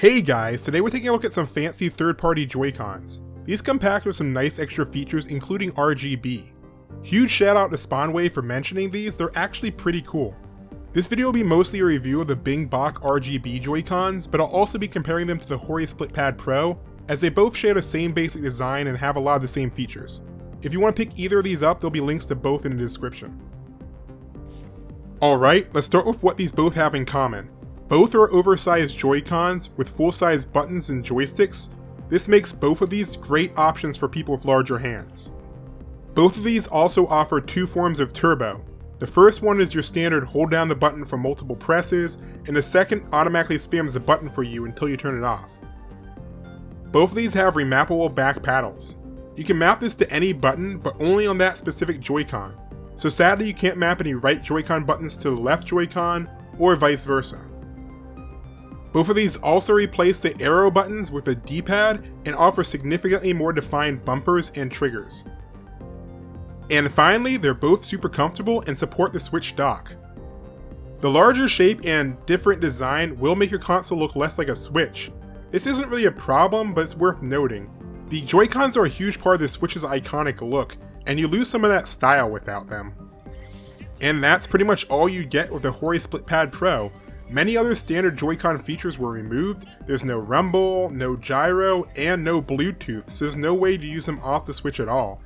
Hey guys, today we're taking a look at some fancy third-party Joycons. These come packed with some nice extra features including RGB. Huge shout out to Spawnwave for mentioning these, they're actually pretty cool. This video will be mostly a review of the BinBok RGB Joycons, but I'll also be comparing them to the Hori SplitPad Pro, as they both share the same basic design and have a lot of the same features. If you want to pick either of these up, there'll be links to both in the description. Alright, let's start with what these both have in common. Both are oversized Joy-Cons with full-size buttons and joysticks. This makes both of these great options for people with larger hands. Both of these also offer two forms of turbo. The first one is your standard hold down the button for multiple presses, and the second automatically spams the button for you until you turn it off. Both of these have remappable back paddles. You can map this to any button, but only on that specific Joy-Con. So sadly you can't map any right Joy-Con buttons to the left Joy-Con, or vice versa. Both of these also replace the arrow buttons with a D-pad and offer significantly more defined bumpers and triggers. And finally, they're both super comfortable and support the Switch dock. The larger shape and different design will make your console look less like a Switch. This isn't really a problem, but it's worth noting. The Joy-Cons are a huge part of the Switch's iconic look, and you lose some of that style without them. And that's pretty much all you get with the Hori SplitPad Pro. Many other standard Joy-Con features were removed. There's no rumble, no gyro, and no Bluetooth, so there's no way to use them off the Switch at all.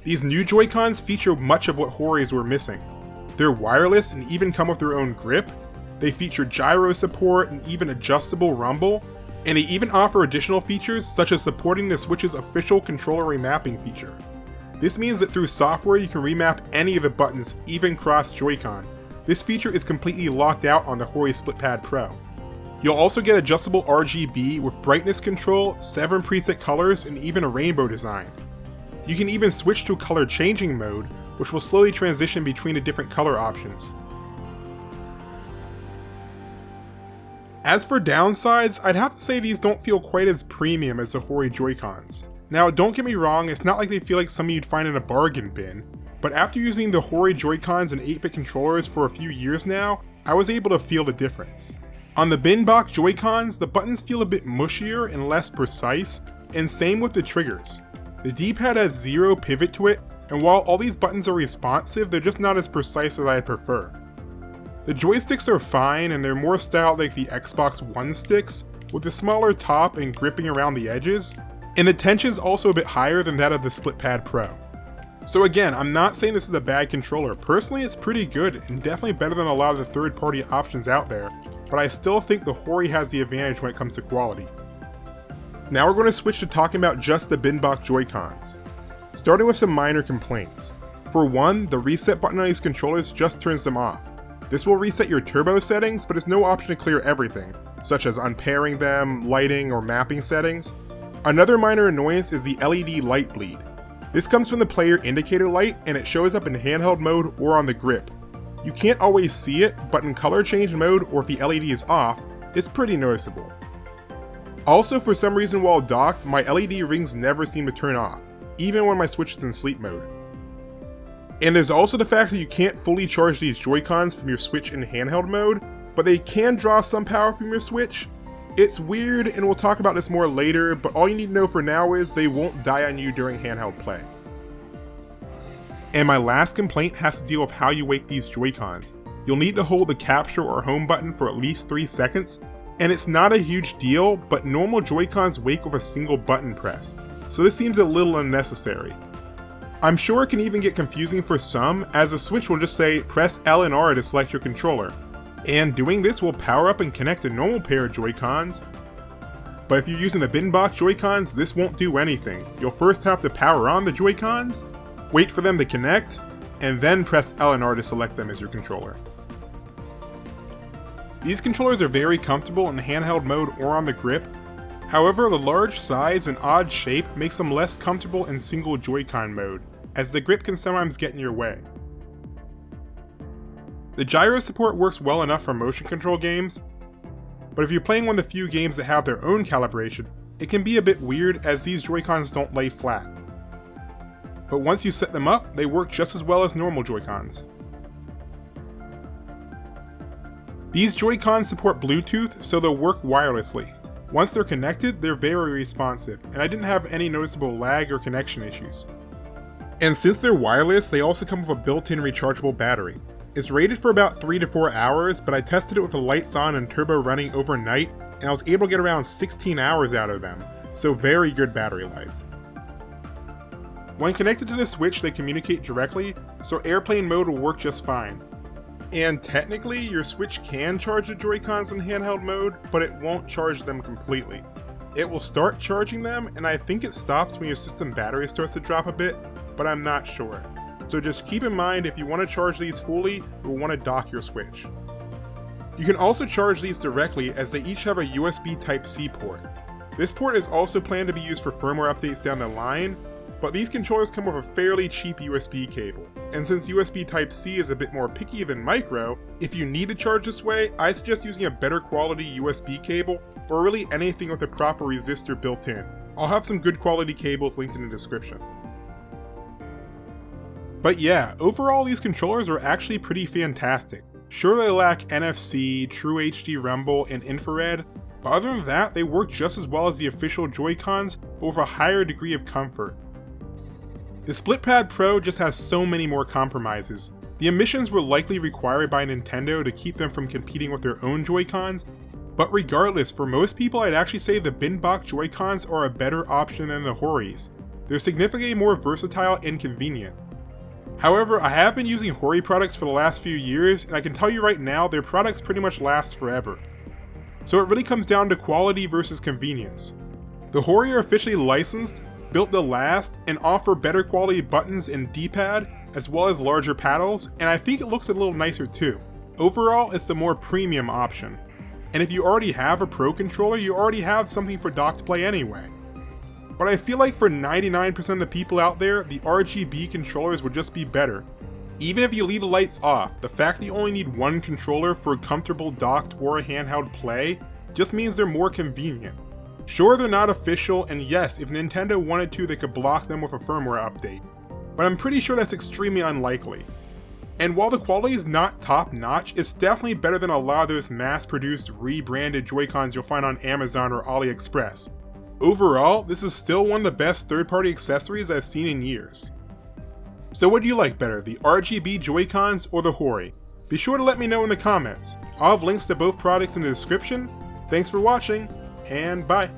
These new Joy-Cons feature much of what Hori's were missing. They're wireless and even come with their own grip. They feature gyro support and even adjustable rumble, and they even offer additional features such as supporting the Switch's official controller remapping feature. This means that through software you can remap any of the buttons, even cross Joy-Con. This feature is completely locked out on the Hori SplitPad Pro. You'll also get adjustable RGB with brightness control, 7 preset colors, and even a rainbow design. You can even switch to a color changing mode, which will slowly transition between the different color options. As for downsides, I'd have to say these don't feel quite as premium as the Hori Joy-Cons. Now don't get me wrong, it's not like they feel like something you'd find in a bargain bin, but after using the Hori Joy-Cons and 8-bit controllers for a few years now, I was able to feel the difference. On the BinBok Joy-Cons, the buttons feel a bit mushier and less precise, and same with the triggers. The D-pad has zero pivot to it, and while all these buttons are responsive, they're just not as precise as I'd prefer. The joysticks are fine, and they're more styled like the Xbox One sticks, with a smaller top and gripping around the edges, and the tension's also a bit higher than that of the SplitPad Pro. So again, I'm not saying this is a bad controller. Personally, it's pretty good and definitely better than a lot of the third-party options out there, but I still think the Hori has the advantage when it comes to quality. Now we're going to switch to talking about just the BinBok Joy-Cons. Starting with some minor complaints. For one, the reset button on these controllers just turns them off. This will reset your turbo settings, but there's no option to clear everything, such as unpairing them, lighting, or mapping settings. Another minor annoyance is the LED light bleed. This comes from the player indicator light, and it shows up in handheld mode or on the grip. You can't always see it, but in color change mode or if the LED is off, it's pretty noticeable. Also, for some reason while docked, my LED rings never seem to turn off, even when my Switch is in sleep mode. And there's also the fact that you can't fully charge these Joy-Cons from your Switch in handheld mode, but they can draw some power from your Switch. It's weird, and we'll talk about this more later, but all you need to know for now is they won't die on you during handheld play. And my last complaint has to deal with how you wake these Joy-Cons. You'll need to hold the capture or home button for at least 3 seconds, and it's not a huge deal, but normal Joy-Cons wake with a single button press, so this seems a little unnecessary. I'm sure it can even get confusing for some, as the Switch will just say press L and R to select your controller. And doing this will power up and connect a normal pair of Joy-Cons. But if you're using the BinBok Joy-Cons, this won't do anything. You'll first have to power on the Joy-Cons, wait for them to connect, and then press L and R to select them as your controller. These controllers are very comfortable in handheld mode or on the grip. However, the large size and odd shape makes them less comfortable in single Joy-Con mode, as the grip can sometimes get in your way. The gyro support works well enough for motion control games, but if you're playing one of the few games that have their own calibration, it can be a bit weird as these Joy-Cons don't lay flat. But once you set them up, they work just as well as normal Joy-Cons. These Joy-Cons support Bluetooth, so they'll work wirelessly. Once they're connected, they're very responsive, and I didn't have any noticeable lag or connection issues. And since they're wireless, they also come with a built-in rechargeable battery. It's rated for about 3 to 4 hours, but I tested it with the lights on and turbo running overnight, and I was able to get around 16 hours out of them, so very good battery life. When connected to the Switch, they communicate directly, so airplane mode will work just fine. And technically, your Switch can charge the Joy-Cons in handheld mode, but it won't charge them completely. It will start charging them, and I think it stops when your system battery starts to drop a bit, but I'm not sure. So just keep in mind, if you want to charge these fully, you'll want to dock your Switch. You can also charge these directly, as they each have a USB Type-C port. This port is also planned to be used for firmware updates down the line, but these controllers come with a fairly cheap USB cable. And since USB Type-C is a bit more picky than micro, if you need to charge this way, I suggest using a better quality USB cable, or really anything with a proper resistor built in. I'll have some good quality cables linked in the description. But yeah, overall these controllers are actually pretty fantastic. Sure, they lack NFC, True HD Rumble, and infrared, but other than that, they work just as well as the official Joy-Cons, but with a higher degree of comfort. The SplitPad Pro just has so many more compromises. The emissions were likely required by Nintendo to keep them from competing with their own Joy-Cons, but regardless, for most people I'd actually say the BinBok Joy-Cons are a better option than the Horis. They're significantly more versatile and convenient. However, I have been using Hori products for the last few years, and I can tell you right now, their products pretty much last forever. So it really comes down to quality versus convenience. The Hori are officially licensed, built to last, and offer better quality buttons and D-pad, as well as larger paddles, and I think it looks a little nicer too. Overall, it's the more premium option. And if you already have a Pro controller, you already have something for docked play anyway. But I feel like for 99% of the people out there, the RGB controllers would just be better. Even if you leave the lights off, the fact that you only need one controller for a comfortable docked or a handheld play just means they're more convenient. Sure, they're not official, and yes, if Nintendo wanted to, they could block them with a firmware update, but I'm pretty sure that's extremely unlikely. And while the quality is not top-notch, it's definitely better than a lot of those mass-produced, rebranded Joy-Cons you'll find on Amazon or AliExpress. Overall, this is still one of the best third-party accessories I've seen in years. So what do you like better, the RGB Joy-Cons or the Hori? Be sure to let me know in the comments. I'll have links to both products in the description. Thanks for watching, and bye!